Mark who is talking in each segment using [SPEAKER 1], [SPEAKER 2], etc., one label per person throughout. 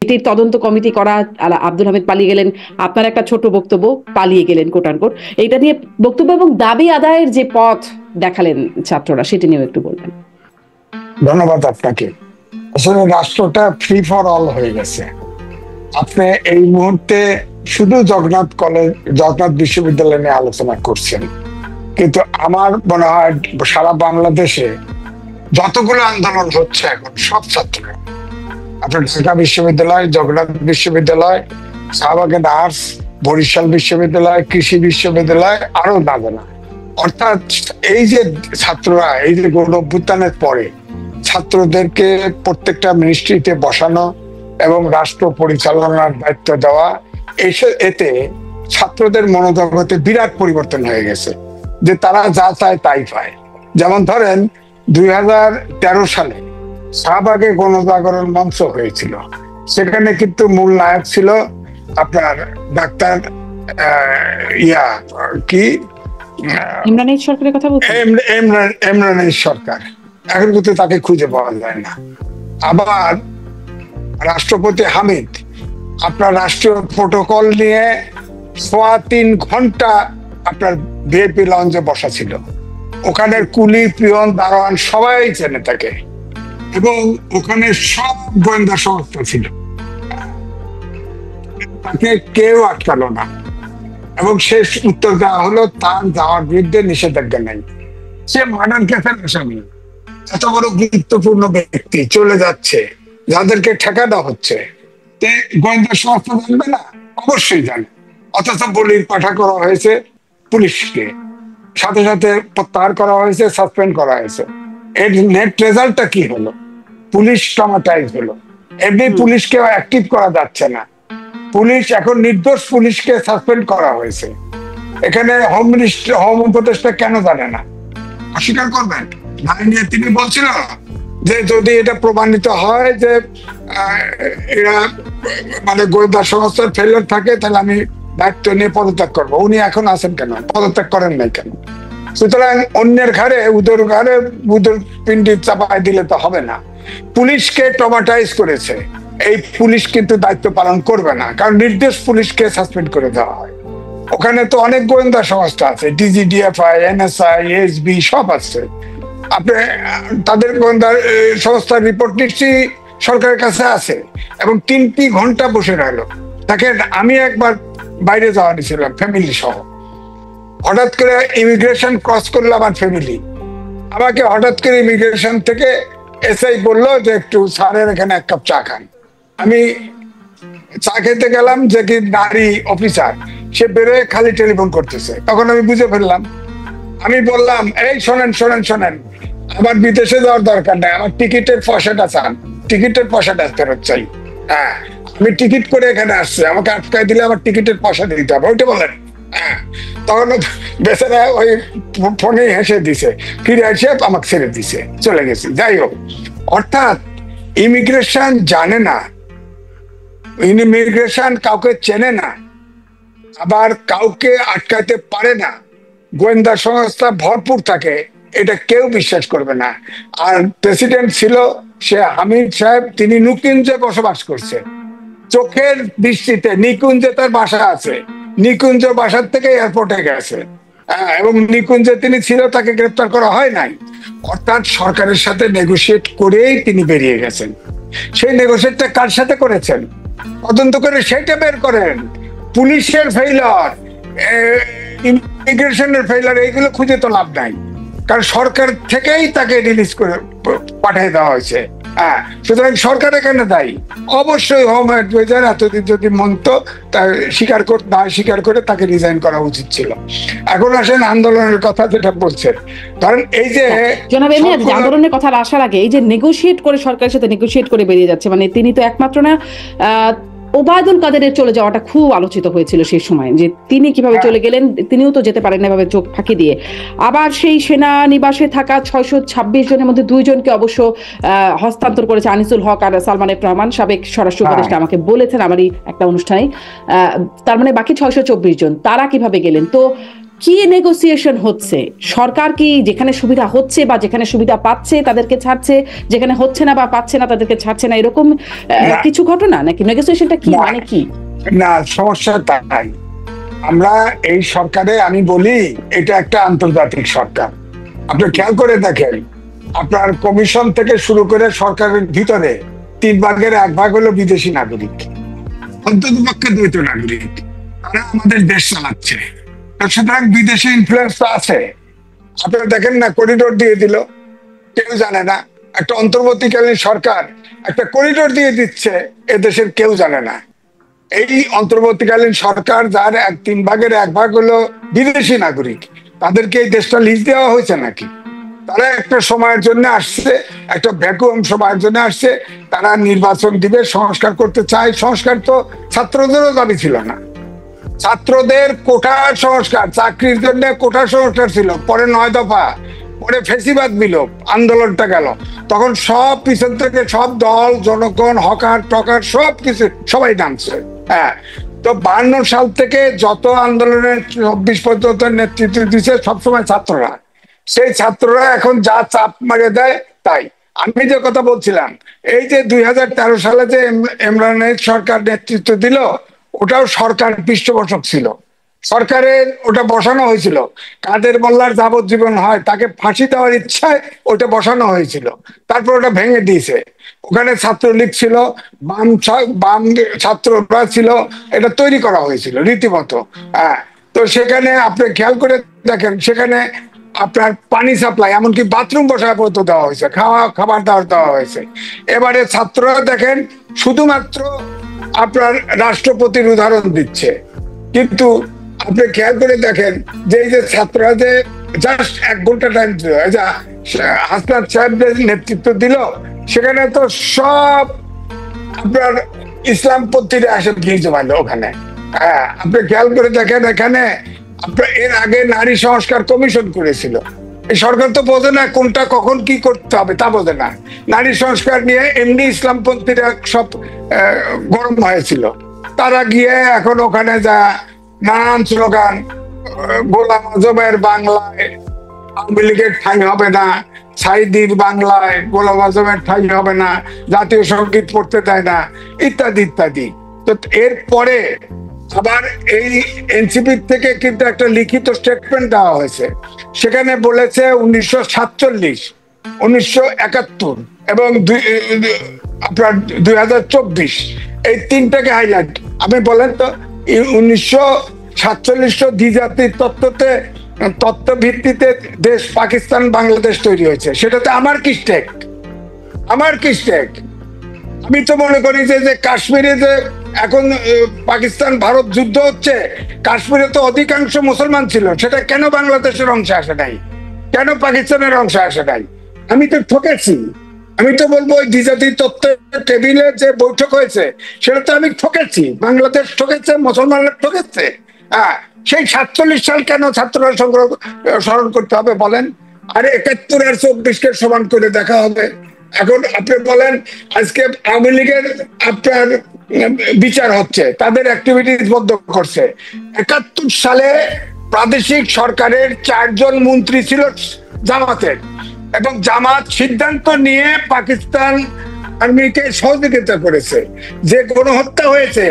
[SPEAKER 1] এটির তদন্ত কমিটি করা, আব্দুল হামিদ পালিয়ে গেলেন, আপনার একটা ছোট বক্তব্য, পালিয়ে গেলেন কোট আনকোট, এইটা নিয়ে বক্তব্য এবং দাবি আদায়ের যে পথ দেখালেন ছাত্ররা, সেটি নিয়েও একটু বলবেন।
[SPEAKER 2] ধন্যবাদ আপনাকে। আসলে রাষ্ট্রটা ফ্রি ফর অল হয়ে গেছে। আপনি এই মুহূর্তে শুধু জগন্নাথ বিশ্ববিদ্যালয় নিয়ে আলোচনা করছেন, কিন্তু আমার মনে হয় সারা বাংলাদেশে যতগুলো আন্দোলন হচ্ছে এখন সব ছাত্ররা, আপনার ঢাকা বিশ্ববিদ্যালয়, জগন্নাথ বিশ্ববিদ্যালয়, শাহবাগের আর্টস, বরিশাল বিশ্ববিদ্যালয়, কৃষি বিশ্ববিদ্যালয়, আরো না জানা, অর্থাৎ এই যে ছাত্ররা এই যে গণ অভ্যুত্থানের পরে ছাত্রদেরকে প্রত্যেকটা মিনিস্ট্রিতে বসানো এবং রাষ্ট্র পরিচালনার দায়িত্ব দেওয়া, এতে ছাত্রদের মনোজগতে বিরাট পরিবর্তন হয়ে গেছে, যে তারা যা চায় তাই পায়। যেমন ধরেন 2013 সালে শাহবাগে গণজাগরণ মঞ্চ হয়েছিল, সেখানে কিন্তু মূল নায়ক ছিল আপনার ডাক্তার
[SPEAKER 1] ইমরান সরকারের কথা বলছেন,
[SPEAKER 2] ইমরান সরকার। এখন কিন্তু তাকে খুঁজে পাওয়া যায় না। আবার রাষ্ট্রপতি হামিদ আপনার রাষ্ট্রীয় প্রোটোকল নিয়ে 3.25 ঘন্টা আপনার ভিআইপি লঞ্চে বসা ছিল। ওখানের কুলি, পিয়ন, দারোয়ান সবাই চেনে তাকে, এবং ওখানে সব গোয়েন্দা সংস্থা ছিল, তাকে কেউ আটকালো না। এবং শেষ উত্তর দেওয়া হলো তার যাওয়ার বিরুদ্ধে নিষেধাজ্ঞা নেই। সে মার্ডার কেসের আসামি, এত বড় গুরুত্বপূর্ণ ব্যক্তি চলে যাচ্ছে, যাদেরকে ঠেকানো হচ্ছে, গোয়েন্দা সংস্থা জানবে না? অবশ্যই জানে। অথচ বলির পাঠা করা হয়েছে পুলিশকে, সাথে সাথে প্রত্যাহার করা হয়েছে, সাসপেন্ড করা হয়েছে। এর নেট রেজাল্টটা কি হলো? পুলিশ ট্রমাটাইজ হলো। এমনি পুলিশকে অ্যাক্টিভ করা যাচ্ছে না। পুলিশ এখন নির্দোষ পুলিশকে সাসপেন্ড করা হয়েছে। এখানে হোম উপদেষ্টা কেন জানে না? অস্বীকার করবেন? তিনি বলছিল যে যদি এটা প্রমাণিত হয় যে এরা মানে গোয়েন্দা সংস্থার ফেলিওর থাকে, তাহলে আমি দায়িত্ব নিয়ে পদত্যাগ করবো। উনি এখন আছেন কেন? পদত্যাগ করেন নাই কেন? সুতরাং অন্যের ঘাড়ে উদর পিণ্ডি চাপায় দিলে তো হবে না। পুলিশকে ট্রমাটাইজ করেছে, এই পুলিশ কিন্তু দায়িত্ব পালন করবে না, কারণ নির্দেশ পুলিশকে সাসপেন্ড করে দেওয়া হয়। ওখানে তো অনেক গোয়েন্দা সংস্থা আছে, ডিজিডিএফআই, এনএসআই, এসবি সব আছে। আপনি তাদের গোয়েন্দা সংস্থার রিপোর্ট নিশ্চয়ই সরকারের কাছে আছে, এবং 3 ঘন্টা বসে রইল। তাকে আমি একবার বাইরে যাওয়া নিয়েছিলাম ফ্যামিলি সহ, হঠাৎ করে ইমিগ্রেশন ক্রস করলো আমার ফ্যামিলি। আমাকে হঠাৎ করে ইমিগ্রেশন থেকে এসআই বললো যে একটু স্যারের এখানে 1 কাপ চা খান। আমি চা খেতে গেলাম, যে কি নারী অফিসার, সে বেরোয় খালি টেলিফোন করতেছে। তখন আমি বুঝে ফেললাম। আমি বললাম, এই শোনেন, আমার বিদেশে যাওয়ার দরকার নাই, আমার টিকিটের পয়সাটা চান, টিকিটের পয়সাটা ফেরত চাই। হ্যাঁ, আমি টিকিট করে এখানে আসছি, আমাকে আটকায় দিলে আমার টিকিটের পয়সা দিতে হবে, ওইটা বলেন। হ্যাঁ, তখন বেচারা ওই ফোনে হেসে দিছে, ফিরে এসে আমাকে ছেড়ে দিছে, চলে গেছি। যাই হোক, অর্থাৎ ইমিগ্রেশন জানে না, ইমিগ্রেশন কাউকে চেনে না, আবার কাউকে আটকাতে পারে না। গোয়েন্দা সংস্থা ভরপুর থাকে, এটা কেউ বিশ্বাস করবে না। আর প্রেসিডেন্ট ছিল সে হামিদ সাহেব, তিনি নিকুঞ্জে বসবাস করছে, চোখের দৃষ্টিতে নিকুঞ্জে তার বাসা আছে, নিকুঞ্জ বাসার থেকে এয়ারপোর্টে গেছে, এবং নিকুঞ্জে তিনি ছিল, তাকে গ্রেপ্তার করা হয় নাই। অর্থাৎ সরকারের সাথে নেগোশিয়েট করেই তিনি বেরিয়ে গেছেন। সেই নেগোশিয়েটটা কার সাথে করেছেন? তদন্ত করে সেটা বের করেন। পুলিশের ফেইলার, ইমিগ্রেশনের ফেইলার, এইগুলো খুঁজে তো লাভ নাই, কারণ সরকার থেকেই তাকে রিলিজ করে পাঠিয়ে দেওয়া হয়েছে। হ্যাঁ, সুতরাং সরকার এখানে দায়ী। অবশ্যই হোম অ্যাডভাইজার এতদিন যদি মনত স্বীকার করে তাকে রিজাইন করা উচিত ছিল। এখন আসেন আন্দোলনের কথা যেটা বলছেন, কারণ এই যে
[SPEAKER 1] আন্দোলনের কথা আসার আগে এই যে নেগোশিয়েট করে সরকারের সাথে নেগোশিয়েট করে বেরিয়ে যাচ্ছে, মানে তিনি তো একমাত্র না, ওবায়দুল কাদেরের চলে যাওয়াটা খুব আলোচিত হয়েছিল সেই সময়, যে তিনি কিভাবে চলে গেলেন, তিনিও তো যেতে পারেন না এভাবে চোখ ফাঁকি দিয়ে। আবার সেই সেনানিবাসে থাকা 626 জনের মধ্যে 2 জনকে অবশ্য হস্তান্তর করেছে আনিসুল হক আর সালমান এফ রহমান, সাবেক স্বরাষ্ট্র উপদেষ্টা আমাকে বলেছেন আমারই একটা অনুষ্ঠানে। তার মানে বাকি 624 জন, তারা কিভাবে গেলেন? তো কি নেগোসিয়েশন হচ্ছে? সরকার কি যেখানে সুবিধা হচ্ছে বা যেখানে সুবিধা পাচ্ছে তাদেরকে ছাড়ছে, যেখানে হচ্ছে না বা পাচ্ছে না তাদেরকে ছাড়ছে না, এরকম
[SPEAKER 2] না,
[SPEAKER 1] কিছু ঘটনা নাকি? নেগোসিয়েশনটা কি
[SPEAKER 2] না,
[SPEAKER 1] মানে কি?
[SPEAKER 2] না, সমস্যা তাই। আমরা এই সরকারে আমি বলি এটা একটা আন্তর্জাতিক সরকার। আপনি খেয়াল করে দেখেন, আপনার কমিশন থেকে শুরু করে সরকারের ভিতরে 3 ভাগের 1 ভাগ হলো বিদেশি নাগরিক, অন্ততপক্ষে দ্বৈত নাগরিক। তারা আমাদের দেশ চালাচ্ছে। তো সুতরাং বিদেশি ইনফ্লুয়েন্স তো আছে। আপনারা দেখেন না, করিডোর দিয়ে দিল, কেউ জানে না। একটা অন্তর্বর্তীকালীন সরকার একটা করিডোর দিয়ে দিচ্ছে, এদেশের কেউ জানে না। এই অন্তর্বর্তীকালীন সরকার যার 3 ভাগের 1 ভাগ হলো বিদেশি নাগরিক, তাদেরকে এই দেশটা লিজ দেওয়া হয়েছে নাকি? তারা একটা সময়ের জন্য আসছে, একটা ভ্যাকুয়াম সময়ের জন্য আসছে। তারা নির্বাচন দিবে, সংস্কার করতে চায়। সংস্কার তো ছাত্রদেরও দাবি ছিল না। ছাত্রদের কোটার সংস্কার, চাকরির জন্য কোটার সংস্কার ছিল, পরে 9 দফা, পরে ফেসিবাদ বিলোপ, আন্দোলনটা গেল। তখন সব পিছন থেকে সব দল, জনগণ, হকার টকার সব কিছু সবাই নামছে। হ্যাঁ, তো 52 সাল থেকে যত আন্দোলনের 24 পর্যন্ত নেতৃত্ব দিচ্ছে সবসময় ছাত্ররা। সেই ছাত্ররা এখন যা চাপ মারে দেয় তাই। আমি যে কথা বলছিলাম, এই যে 2013 সালে যে ইমরানের সরকার নেতৃত্ব দিল, ওটাও সরকার পৃষ্ঠপোষক ছিল। সরকারের ওটা বসানো হয়েছিল, কাদের মোল্লার যাবজ্জীবন হয় তাকে ফাঁসি দেওয়ার ইচ্ছায় ওটা বসানো হয়েছিল। তারপর ওটা ভেঙে দিয়েছে। ওখানে ছাত্রলীগ ছিল, বাম ছাত্ররা ছিল, এটা তৈরি করা হয়েছিল রীতিমতো। হ্যাঁ, তো সেখানে আপনি খেয়াল করে দেখেন, সেখানে আপনার পানি সাপ্লাই, এমনকি বাথরুম বসায় পর্যন্ত দেওয়া হয়েছে, খাবার দাবার দেওয়া হয়েছে। এবারে ছাত্ররা দেখেন শুধুমাত্র আপনার রাষ্ট্রপতির উদাহরণ দিচ্ছে, কিন্তু আপনি খেয়াল করে দেখেন যে এই যে ছাত্ররা যে জাস্ট 1 ঘন্টা টাইম দিল, হাসনাত সাহেবদের নেতৃত্ব দিল, সেখানে তো সব আপনার ইসলামপন্থীরা এসে ভিড় জমাইলো ওখানে। হ্যাঁ, আপনি খেয়াল করে দেখেন, এখানে আপনার এর আগে নারী সংস্কার কমিশন করেছিল। এই সরকার তো বোঝে না কোনটা কখন কি করতে হবে, তা বোঝে না। নারী সংস্কার নিয়ে এমনি ইসলামপন্থীরা সব গরম হয়েছিল। তারা গিয়ে এখন ওখানে যা নানান স্লোগান, গোলাম আজমের বাংলায় আওয়ামী লীগের ঠাঁই হবে না, সাইদির বাংলায় গোলাম আজমের ঠাঁই হবে না, জাতীয় সঙ্গীত পড়তে দেয় না, ইত্যাদি ইত্যাদি। তো এরপরে আবার এই এনসিপি থেকে কিন্তু একটা লিখিত স্টেটমেন্ট দেওয়া হয়েছে। সেখানে বলেছে 1947, 1971 এবং আপনার 2024, এই 3টাকে হাইলাইট। আপনি বলেন তো 1947 দ্বিজাতির তত্ত্ব ভিত্তিতে দেশ পাকিস্তান বাংলাদেশ তৈরি হয়েছে, সেটাতে আমার কি স্টেক? আমি তো মনে করি যে কাশ্মীরে যে এখন পাকিস্তান ভারত যুদ্ধ হচ্ছে, কাশ্মীরে তো অধিকাংশ মুসলমান ছিল, সেটা কেন বাংলাদেশের অংশে আসে নাই? কেন পাকিস্তানের অংশে আসে নাই? আমি তো ঠকেছি। আমি তো বলবো ওই দ্বিজাতি তত্ত্ব টেবিলে যে বৈঠক হয়েছে, সেটা তো আমি ঠকেছি। বাংলাদেশ ঠকেছে, মুসলমানরা ঠকেছে। হ্যাঁ, সেই 47 সাল কেন ছাত্ররা স্মরণ করতে হবে বলেন? আরে 71 আর 24-কে সমান করে দেখা হবে। এখন আপনি বলেন, আজকে আওয়ামী লীগের আপনার বিচার হচ্ছে, তাদের অ্যাক্টিভিটিস বন্ধ করছে। 71 সালে প্রাদেশিক সরকারের 4 জন মন্ত্রী ছিল জামাতের, এবং জামাত সিদ্ধান্ত নিয়ে পাকিস্তান আর্মিকে সহযোগিতা করেছে। যে গণহত্যা হয়েছে,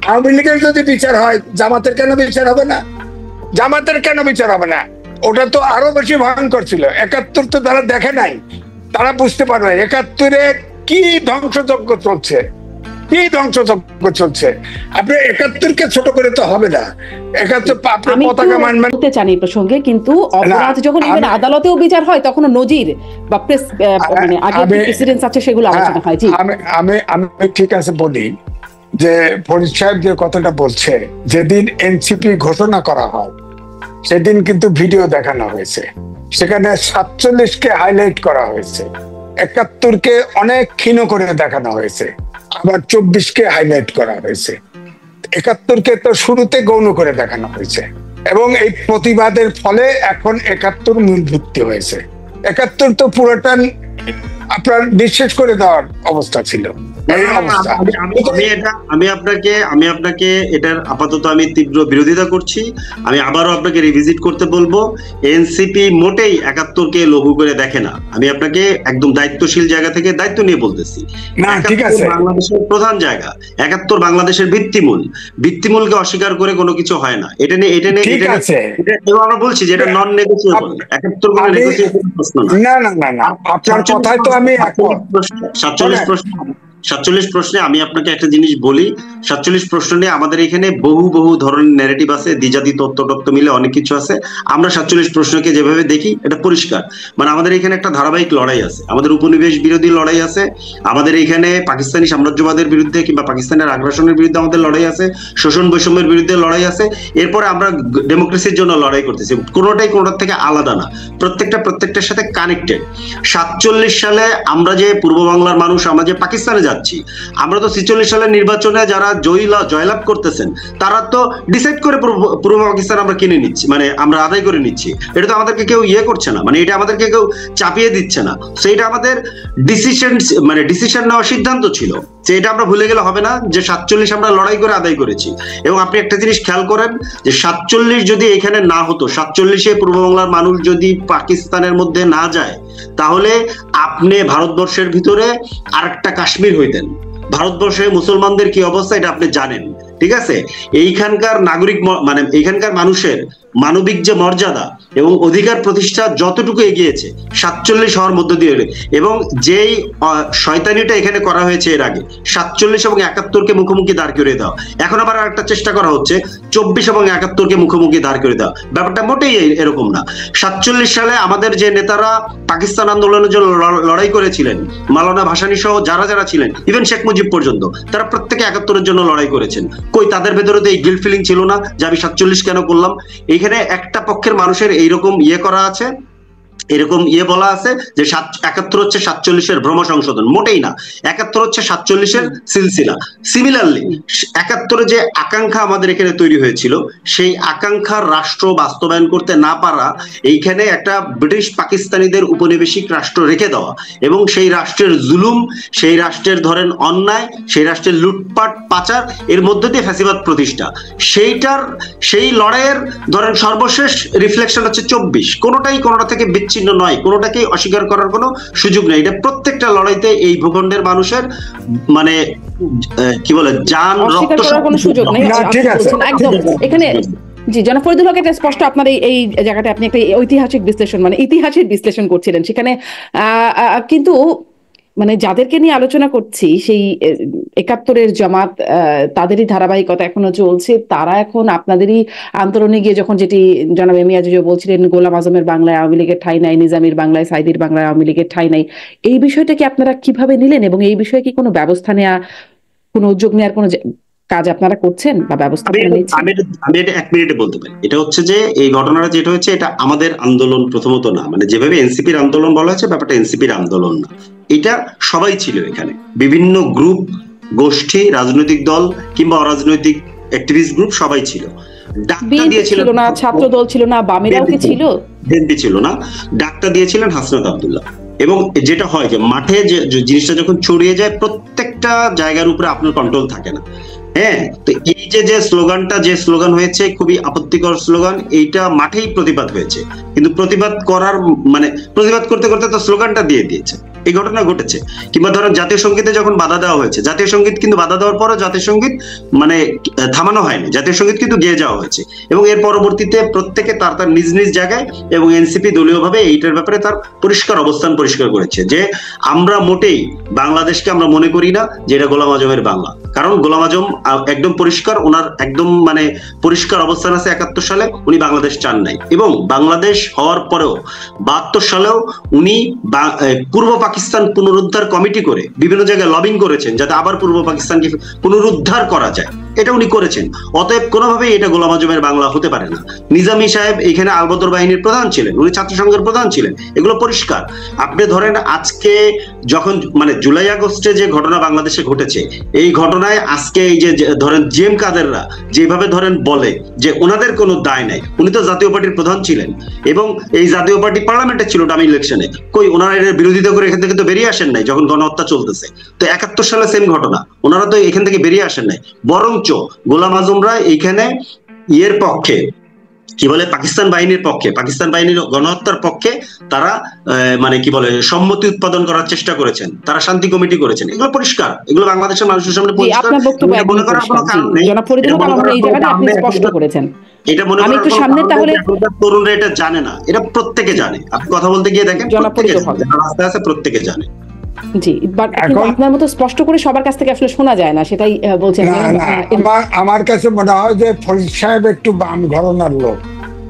[SPEAKER 2] আওয়ামী লীগের যদি বিচার হয়, জামাতের কেন বিচার হবে না? ওটা তো আরো বেশি ভয়ঙ্কর ছিল। 71 তো তারা দেখে নাই, তারা বুঝতে পারবে 71-এ কি ধ্বংসযজ্ঞ চলছে। আপনি 71-কে ছোট করে তো হবে না। 71
[SPEAKER 1] আমি
[SPEAKER 2] পতাকা মানবেন
[SPEAKER 1] বলতে চান এই প্রসঙ্গে, কিন্তু অপরাধ যখন ইভেন আদালতেও বিচার হয়, তখন নজির বা মানে আগে প্রেসিডেন্স আছে সেগুলো আলোচনা হয়। জি,
[SPEAKER 2] আমি ঠিক আছে বলি যে ফরিদ সাহেব যে কথাটা বলছে, যেদিন এনসিপি ঘোষণা করা হয় সেদিন কিন্তু ভিডিও দেখানো হয়েছে, সেখানে 47-কে হাইলাইট করা হয়েছে, 71-কে অনেক ক্ষীণ করে দেখানো হয়েছে, আবার 24-কে হাইলাইট করা হয়েছে। 71-কে তো শুরুতে গৌণ করে দেখানো হয়েছে, এবং এই প্রতিবাদের ফলে এখন 71 মূলভিত্তি হয়েছে। 71 তো পুরোটা আপনার নিঃশেষ করে দেওয়ার অবস্থা ছিল। এই অবস্থা।
[SPEAKER 3] আমি আপনাকে এটার আপাতত আমি তীব্র বিরোধিতা করছি। আমি আবারও আপনাকে রিভিজিট করতে বলবো, এনসিপি মোটেই ৭১কে লঘু করে দেখে না। আমি আপনাকে একদম দায়িত্বশীল জায়গা থেকে দায়িত্ব নিয়ে বলতেছি।
[SPEAKER 2] না, ঠিক আছে,
[SPEAKER 3] বাংলাদেশের প্রধান জায়গা, ৭১ বাংলাদেশের ভিত্তিমূলকে অস্বীকার করে কোনো কিছু হয় না। এটা নিয়ে
[SPEAKER 2] ঠিক আছে,
[SPEAKER 3] আমরা বলছি যে এটা নন নেগোসিয়েবল। ৭১ কোনো নেগোসিয়েবল প্রশ্ন না।
[SPEAKER 2] না, আপনার কথাই তো আমি
[SPEAKER 3] ৪৭ প্রশ্নে আমি আপনাকে একটা জিনিস বলি, ৪৭ প্রশ্ন নিয়ে আমাদের এখানে বহু ধরনের ন্যারেটিভ আছে, দ্বিজাতি তত্ত্ব মিলে অনেক কিছু আছে। আমরা ৪৭ প্রশ্নকে যেভাবে দেখি এটা পরিষ্কার, মানে আমাদের এখানে একটা ধারাবাহিক লড়াই আছে, আমাদের উপনিবেশ বিরোধী লড়াই আছে, আমাদের এখানে পাকিস্তানি সাম্রাজ্যবাদের বিরুদ্ধে কিংবা পাকিস্তানের আগ্রাসনের বিরুদ্ধে আমাদের লড়াই আছে, শোষণ বৈষম্যের বিরুদ্ধে লড়াই আছে, এরপরে আমরা ডেমোক্রেসির জন্য লড়াই করতেছি। কোনোটার থেকে আলাদা না, প্রত্যেকটার সাথে কানেক্টেড। ৪৭ সালে আমরা যে পূর্ব বাংলার মানুষ, আমরা যে পাকিস্তানে যাচ্ছি, আমরা তো ৪৬ সালের নির্বাচনে যারা জয়লাভ করতেছেন তারা তো ডিসাইড করে পূর্ব পাকিস্তান আমরা কিনে নিচ্ছি, মানে আমরা আদায় করে নিচ্ছি। এটা তো আমাদেরকে কেউ করছে না, মানে এটা আমাদেরকে কেউ চাপিয়ে দিচ্ছে না। সেইটা আমাদের ডিসিশন নেওয়ার সিদ্ধান্ত ছিল, যে এটা আমরা ভুলে গেলে হবে না যে ৪৭ আমরা লড়াই করে আদায় করেছি। এবং আপনি একটা জিনিস খেয়াল করেন যে ৪৭ যদি এখানে না হতো, ৪৭-এ পূর্ব বাংলার মানুষ যদি পাকিস্তানের মধ্যে না যায়, তাহলে আপনি ভারতবর্ষের ভিতরে আরেকটা কাশ্মীর হইতেন। ভারতবর্ষে মুসলমানদের কি অবস্থা এটা আপনি জানেন, ঠিক আছে? এইখানকার নাগরিক, মানে এইখানকার মানুষের মানবিক যে মর্যাদা এবং অধিকার প্রতিষ্ঠা যতটুকু এগিয়েছে ৪৭ হওয়ার মধ্য দিয়ে, এবং যেই শয়তানিটা এখানে করা হয়েছে এর আগে, ৪৭ এবং ৭১কে মুখোমুখি দাঁড় করিয়ে দেওয়া, এখন আবার একটা চেষ্টা করা হচ্ছে ২৪ এবং ৭১কে মুখোমুখি দাঁড় করে দেওয়া। ব্যাপারটা মোটেই এরকম না। ৪৭ সালে আমাদের যে নেতারা পাকিস্তান আন্দোলনের জন্য লড়াই করেছিলেন, মাওলানা ভাসানী সহ যারা ছিলেন, ইভেন শেখ মুজিব পর্যন্ত, তারা প্রত্যেকে ৭১-এর জন্য লড়াই করেছেন। কই তাদের ভেতরে তো এই গিল্ট ফিলিং ছিল না যে আমি ৪৭ কেন করলাম? এইখানে একটা পক্ষের মানুষের এইরকম করা আছে, এরকম বলা আছে যে ৭১ হচ্ছে ৪৭-এর ভ্রম সংশোধন। মোটেই না, ৭১ হচ্ছে ৪৭-এর সিলসিলা। সিমিলারলি ৭১-এ যে আকাঙ্ক্ষা আমাদের এখানে তৈরি হয়েছিল, সেই আকাঙ্ক্ষার রাষ্ট্র বাস্তবায়ন করতে না পারা, এইখানে একটা ব্রিটিশ পাকিস্তানিদের উপনিবেশিক রাষ্ট্র রেখে দেওয়া এবং সেই রাষ্ট্রের জুলুম, সেই রাষ্ট্রের ধরেন অন্যায়, সেই রাষ্ট্রের লুটপাট পাচার, এর মধ্য দিয়ে ফ্যাসিবাদ প্রতিষ্ঠা, সেই লড়াইয়ের ধরেন সর্বশেষ রিফ্লেকশন হচ্ছে ২৪। কোনোটা থেকে বিচ্ছিন্ন নয়, কোনোটাকেই অস্বীকার করার কোনো সুযোগ নেই। এটা প্রত্যেকটা লড়াইতে এই ভূখণ্ডের মানুষের, মানে কি বলে, জান রক্ত
[SPEAKER 1] কোনো সুযোগ নেই। একদম এখানে জি, জনাব ফরিদুল হক, এটা স্পষ্ট আপনার এই জায়গাটা আপনি একটা ঐতিহাসিক বিশ্লেষণ, মানে ইতিহাসের বিশ্লেষণ করছিলেন সেখানে। কিন্তু মানে যাদেরকে নিয়ে আলোচনা করছি, সেই ৭১-এর জামাত, তাদেরই ধারাবাহিকতা এখনো চলছে। তারা এখন আপনাদেরই আন্দোলনে গিয়ে যখন, যেটি জনাব এম এ আজিজও বলছিলেন, গোলাম আজমের বাংলায় আওয়ামী লীগের ঠাঁই নাই, নিজামীর বাংলায়, সাইদির বাংলায় আওয়ামী লীগের ঠাঁই নাই, এই বিষয়টা কি আপনারা কিভাবে নিলেন এবং এই বিষয়ে কি কোনো ব্যবস্থা নেওয়া, কোনো উদ্যোগ নেওয়ার কোনো কাজ আপনারা করছেন বা ব্যবস্থা নিচ্ছেন?
[SPEAKER 3] আমি এটা ১ মিনিটে বলতে পারি। এটা হচ্ছে যে এই ঘটনাটা যেটা হচ্ছে, এটা আমাদের আন্দোলন প্রথমত না, মানে যেভাবে এনসিপির আন্দোলন বলা হয়েছে, ব্যাপারটা এনসিপির আন্দোলন না। এটা সবাই ছিল এখানে, বিভিন্ন গ্রুপ, গোষ্ঠী, রাজনৈতিক দল কিংবা অরাজনৈতিক অ্যাক্টিভিস্ট গ্রুপ সবাই ছিল। ডাকটা দিয়েছিলেন না, ছাত্র দল ছিল না, বামেরাও কি ছিল? বিএনপি ছিল না। ডাকটা দিয়েছিলেন হাসনাত আব্দুল্লাহ। এবং যেটা হয় যে মাঠে যে জিনিসটা যখন ছড়িয়ে যায়, প্রত্যেকটা জায়গার উপরে আপনার কন্ট্রোল থাকে না। হ্যাঁ, তো এই যে স্লোগান হয়েছে, খুবই আপত্তিকর স্লোগান, এইটা মাঠেই প্রতিবাদ হয়েছে। কিন্তু প্রতিবাদ করতে করতে তো স্লোগানটা দিয়ে দিয়েছে, এই ঘটনা ঘটেছে। কিংবা ধরেন জাতীয় সঙ্গীতে যখন বাধা দেওয়া হয়েছে, জাতীয় সঙ্গীত কিন্তু বাধা দেওয়ার পরও জাতীয় সঙ্গীত মানে থামানো হয়নি, জাতীয় সঙ্গীত কিন্তু গেয়ে যাওয়া হয়েছে। এবং এর পরবর্তীতে প্রত্যেকে তার নিজ নিজ জায়গায়, এবং এনসিপি দলীয়ভাবে এইটার ব্যাপারে তার অবস্থান পরিষ্কার করেছে যে আমরা মোটেই বাংলাদেশকে আমরা মনে করি না যে এটা গোলাম আজমের বাংলা। কারণ গোলাম আজম একদম পরিষ্কার, ওনার একদম মানে পরিষ্কার অবস্থান আছে ৭১ সালে উনি বাংলাদেশ চান নাই। এবং বাংলাদেশ হওয়ার পরেও ৭২ সালেও উনি পূর্ব পাকিস্তান পুনরুদ্ধার কমিটি করে বিভিন্ন জায়গায় লবিং করেছেন যাতে আবার পূর্ব পাকিস্তানকে পুনরুদ্ধার করা যায়। এটা উনি করেছেন। অতএব কোনোভাবেই এটা গোলাম আজমের বাংলা হতে পারে না। নিজামী সাহেব এখানে আলবদর বাহিনীর প্রধান ছিলেন, উনি ছাত্র সংঘের প্রধান ছিলেন, এগুলো পরিষ্কার। আপনি ধরেন আজকে যখন মানে জুলাই আগস্টে যে ঘটনা বাংলাদেশে ঘটেছে, এই ঘটনায় আজকে এই যে ধরেন জিএম কাদেররা যেভাবে ধরেন বলে যে ওনাদের কোনো দায় নাই, উনি তো জাতীয় পার্টির প্রধান ছিলেন এবং এই জাতীয় পার্টি পার্লামেন্টে ছিল ডামি ইলেকশনে, কই ওনারা এর বিরোধিতা করে এখান থেকে তো বেরিয়ে আসেন নাই যখন গণহত্যা চলতেছে। তো 71 সালে সেম ঘটনা, ওনারা তো এখান থেকে বেরিয়ে আসেন নাই, বরঞ্চ গোলাম আজমরা এইখানে ইয়ের পক্ষে কি বলে পাকিস্তান বাহিনীর পক্ষে, পাকিস্তান বাহিনীর গণহত্যার পক্ষে তারা মানে কি বলে সম্মতি উৎপাদন করার চেষ্টা করেছেন, তারা শান্তি কমিটি করেছেন, এগুলো পরিষ্কার, এগুলো বাংলাদেশের মানুষের সামনে পরিষ্কার।
[SPEAKER 1] আপনার বক্তব্য একদম পরিষ্কার। জনাব ফরিদুল হক এই জায়গাটা আপনি স্পষ্ট করেছেন।
[SPEAKER 3] এটা মনে
[SPEAKER 1] আমি একটু সামনে তাহলে
[SPEAKER 3] তরুণরা এটা জানে না, এটা প্রত্যেকে জানে। আপনি কথা বলতে গিয়ে দেখেন রাস্তা আছে প্রত্যেকে জানে।
[SPEAKER 1] জি, বাট আপনার মতো স্পষ্ট করে সবার কাছ থেকে আসলে শোনা যায় না, সেটাই বলছেন।
[SPEAKER 2] আমার কাছে মনে হয় যে ফরিদ সাহেব একটু বাম ঘরানার লোক,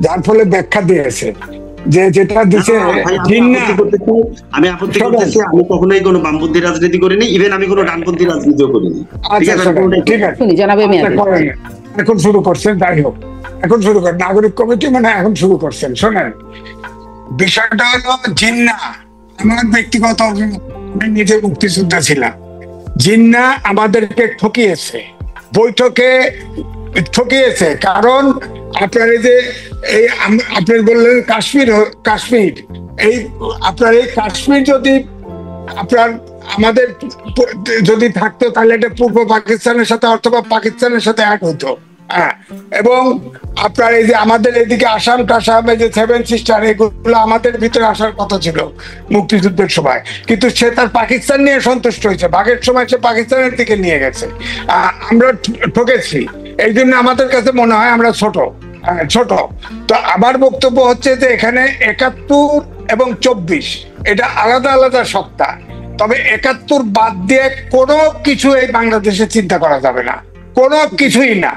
[SPEAKER 2] যার ফলে ব্যাখ্যা দিয়েছে যে যেটা দিছে।
[SPEAKER 3] আমি আপত্তি করতেছি, আমি কখনোই কোনো বামপন্থী রাজনীতি করিনি, ইভেন আমি কোনো ডানপন্থী রাজনীতিও করিনি।
[SPEAKER 2] ঠিক আছে, এখন শুরু করছেন, যাই হোক এখন শুরু করেন। নাগরিক কমিটি মানে এখন শুরু করছেন। শোনেন, বিষয়টা হলো জিন্না, আমার ব্যক্তিগত আমি নিজে মুক্তিযোদ্ধা ছিলাম, জিন্না আমাদেরকে ঠকিয়েছে, বৈঠকে ঠকিয়েছে। কারণ আপনার এই যে এই আপনি বললেন কাশ্মীর এই আপনার এই কাশ্মীর যদি আপনার আমাদের যদি থাকতো তাহলে এটা পূর্ব পাকিস্তানের সাথে অথবা পাকিস্তানের সাথে এক হতো। হ্যাঁ, এবং আপনার এই যে আমাদের এদিকে আসাম টাসাম, এই যে 7 সিস্টার, এগুলো আমাদের ভিতরে আসার কথা ছিল মুক্তিযুদ্ধের সময়, কিন্তু সে তার পাকিস্তান নিয়ে সন্তুষ্ট হয়েছে, ভাগের সময় সে পাকিস্তানের দিকে নিয়ে গেছে। আমরা ঠকেছি, এই জন্য আমাদের কাছে মনে হয় আমরা ছোট। তো আমার বক্তব্য হচ্ছে যে এখানে 71 এবং 24 এটা আলাদা আলাদা সত্তা, তবে 71 বাদ দিয়ে কোনো কিছু এই বাংলাদেশে চিন্তা করা যাবে না, কোনো কিছুই না।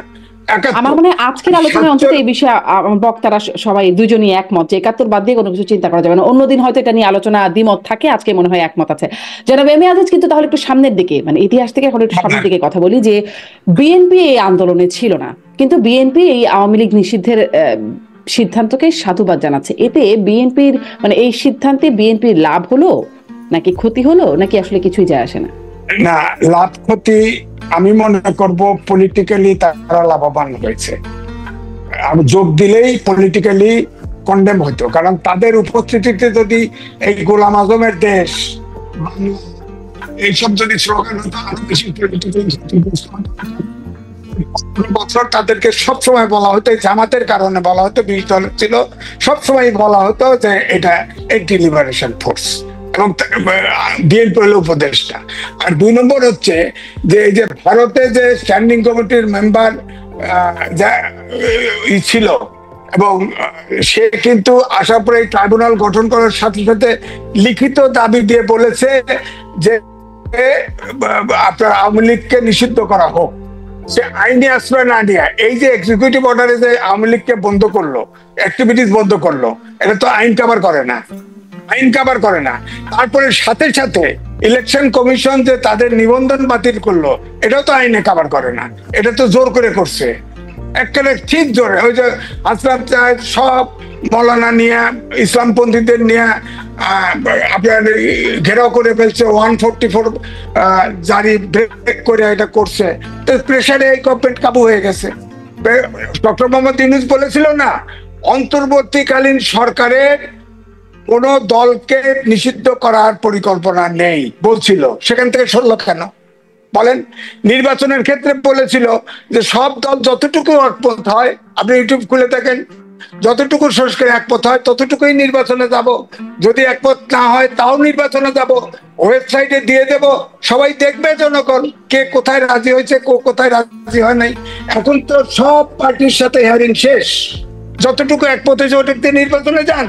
[SPEAKER 1] আমার মনে হয় আজকের আলোচনায় অন্তত এই বিষয়ে বক্তারা সবাই দুজনই একমত যে 71 বাদ দিয়ে কোনো কিছু চিন্তা করা যাবে না। অন্যদিন হয়তো এটা নিয়ে আলোচনা দ্বিমত থাকে, আজকে মনে হয় একমত আছে। জনাব এম এ আজিজ, কিন্তু তাহলে একটু সামনের দিকে, মানে ইতিহাস থেকে এখন একটু সামনের দিকে কথা বলি, যে বিএনপি এই আন্দোলনে ছিল না, কিন্তু বিএনপি এই আওয়ামী লীগ নিষিদ্ধের সিদ্ধান্তকে সাধুবাদ জানাচ্ছে। এতে বিএনপির মানে এই সিদ্ধান্তে বিএনপির লাভ হলো নাকি ক্ষতি হলো, নাকি আসলে কিছুই যায় আসে না?
[SPEAKER 2] না, লাভ ক্ষতি আমি মনে করব পলিটিক্যালি তারা লাভবান হয়েছে। যোগ দিলেই পলিটিক্যালি কন্ডেম হইতো, কারণ তাদের উপস্থিতিতে যদি এই গোলাম আজমের দেশ এইসব যদি স্লোগান হতো আরো বেশি বছর তাদেরকে সবসময় বলা হতো, জামাতের কারণে বলা হতো, 20 দল ছিল, সবসময় বলা হতো যে এটা একটি লিবারেশন ফোর্স, এবং বিএনপি হলো উপদেষ্টা। আর 2 নম্বর হচ্ছে যে এই যে ভারতে যে স্ট্যান্ডিং কমিটির মেম্বার ছিল, এবং সে কিন্তু আসার পরে ট্রাইব্যুনাল গঠন করার সাথে সাথে লিখিত দাবি দিয়ে বলেছে যে আপনার আওয়ামী লীগকে নিষিদ্ধ করা হোক। সে আইনি আশ্রয় না নিয়ে এই যে এক্সিকিউটিভ অর্ডারে যে আওয়ামী লীগকে বন্ধ করলো, অ্যাক্টিভিটিস বন্ধ করলো, এটা তো আইন কভার করে না। তারপরে সাথে সাথে ইলেকশন কমিশন যে তাদের নিবন্ধন বাতিল করলো, এটাও তো আইনে কভার করে না, এটা তো জোর করে করছে, একেবারে ঠিক জোরে। ওই যে আসলাম সাহেব সব মৌলানা নিয়ে, ইসলামপন্থীদের নিয়ে আপনার ঘেরাও করে ফেলছে, 144 জারি ব্রেক করে এটা করছে। তো প্রেসারে এই গভর্নমেন্ট কাবু হয়ে গেছে। ডক্টর মোহাম্মদ ইউনূস বলেছিল না, অন্তর্বর্তীকালীন সরকারের কোন দলকে নিষিদ্ধ করার পরিকল্পনা নেই বলছিল, সেখান থেকে সরল কেন বলেন? নির্বাচনের ক্ষেত্রে বলেছিল যে সব দল যতটুকু একমত হয়, আপনি ইউটিউব খুলে দেখেন, যতটুকু সংস্কারে একমত হয় ততটুকুই নির্বাচনে যাব, যদি একমত না হয় তাও নির্বাচনে যাব, ওয়েবসাইটে দিয়ে দেব, সবাই দেখবে, জনগণ কে কোথায় রাজি হয়েছে, কোথায় রাজি হয় নাই। এখন তো সব পার্টির সাথে হিয়ারিং শেষ, যতটুকু একমত হয়েছে ওটাতে নির্বাচনে যান।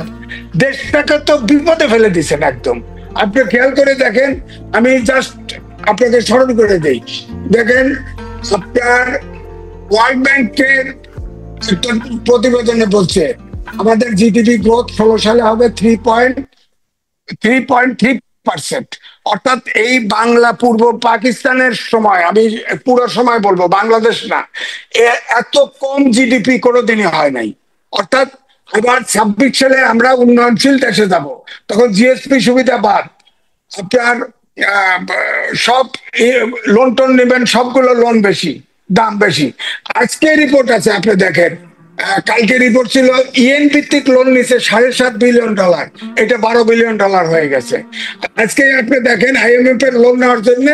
[SPEAKER 2] দেশটাকে তো বিপদে ফেলে দিচ্ছেন একদম। আপনি খেয়াল করে দেখেন, আমি জাস্ট আপনাকে স্মরণ করে দেই, দেখেন আপনার ওয়ার্ল্ড ব্যাংকের প্রতিবেদনে বলছে আমাদের জিডিপি গ্রোথ 16 সালে হবে 3.3 অর্থাৎ এই বাংলা পূর্ব পাকিস্তানের সময়, আমি পুরো সময় বলবো, বাংলাদেশ না, এত কম জিডিপি কোনোদিনই হয় নাই। অর্থাৎ আবার 26 সালে আমরা উন্নয়নশীল দেশে যাব, তখন জিএসপি সুবিধা বাদ, আপনার সব লোন টোন নেবেন, সবগুলো লোন বেশি, দাম বেশি। আজকে রিপোর্ট আছে, আপনি দেখেন, কালকে রিপোর্ট ছিল ইএন ভিত্তিক লোন নিচ্ছে $7.5 বিলিয়ন, এটা $12 বিলিয়ন হয়ে গেছে। আজকে আপনি দেখেন আইএমএফ এর লোন নেওয়ার জন্য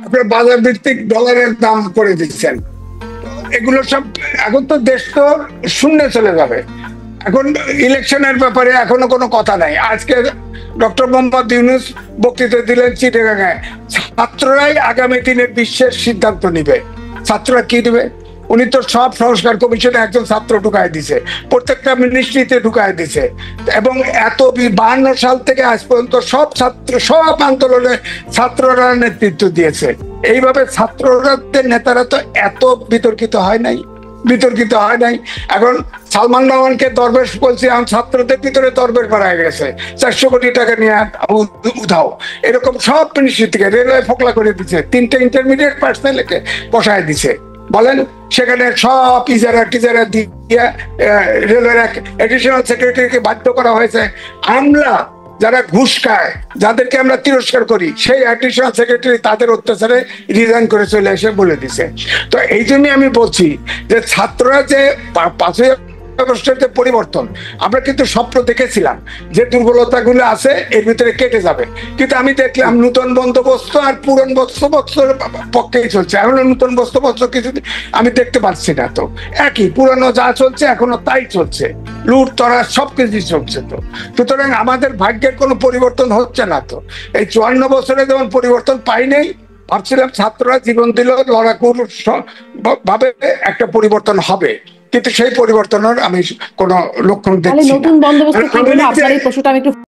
[SPEAKER 2] আপনার বাজার ভিত্তিক ডলারের দাম করে দিচ্ছেন। এগুলো সব এখন তো দেশ তো শূন্যে চলে যাবে। এখন ইলেকশনের ব্যাপারে এখনো কোনো কথা নাই। আজকে ডক্টর মোহাম্মদ ইউনূস বক্তৃতা দিলেন চিটাগাঙে, ছাত্ররাই আগামী দিনের বিশ্বের সিদ্ধান্ত নিবে। ছাত্ররা কি দিবে? উনি তো সব সংস্কার কমিশনে একজন ছাত্র ঢুকায় দিছে, প্রত্যেকটা মিনিস্ট্রিতে ঢুকায় দিছে, এবং এত 52 সাল থেকে আজ পর্যন্ত সব ছাত্র, সব আন্দোলনে ছাত্ররা নেতৃত্ব দিয়েছে। এইভাবে ছাত্ররা নেতারা তো এত বিতর্কিত হয় নাই। এখন সালমান রহমানকে দরবেশ বলছি, এখন ছাত্রদের ভিতরে দরবেশ বাড়ায় গেছে, 400 কোটি টাকা নিয়ে উধাও, এরকম সব মিনিস্ট্রি থেকে। রেলওয়ে ফোকলা করে দিচ্ছে, 3টে ইন্টারমিডিয়েট পার্সোনালকে বসায় দিছে, বলেন সেখানে সব ইজারা টিজারা দিয়ে রেলওয়ের এডিশনাল সেক্রেটারিকে বাধ্য করা হয়েছে। আমরা যারা ঘুষ খায়, যাদেরকে আমরা তিরস্কার করি, সেই অ্যাডিশনাল সেক্রেটারি তাদের অত্যাচারে রিজাইন করে চলে এসে বলে দিছে। তো এই জন্যই আমি বলছি যে ছাত্ররা যে 5ই আগস্টের যে পরিবর্তন, আমরা কিন্তু স্বপ্ন দেখেছিলাম যে দুর্বলতাগুলো আছে এর ভিতরে কেটে যাবে, কিন্তু আমি দেখলাম নতুন বন্দোবস্ত আর পুরন বন্দোবস্তের পক্ষেই চলছে। এখনো নতুন বন্দোবস্ত কিছু আমি দেখতে পাচ্ছি না, তো একই পুরানো যা চলছে এখনো তাই চলছে, লুট তরা সবকিছু চলছে। তো সুতরাং আমাদের ভাগ্যের কোনো পরিবর্তন হচ্ছে না। তো এই 54 বছরে যেমন পরিবর্তন পাই নাই, ভাবছিলাম ছাত্ররা জীবন দিল, লড়াকুর ভাবে একটা পরিবর্তন হবে, কিন্তু সেই পরিবর্তনের আমি কোনো লক্ষণ দেখছি না।
[SPEAKER 1] নতুন বন্দোবস্ত কি হলো? আপনার এই প্রশ্নটা আমি একটু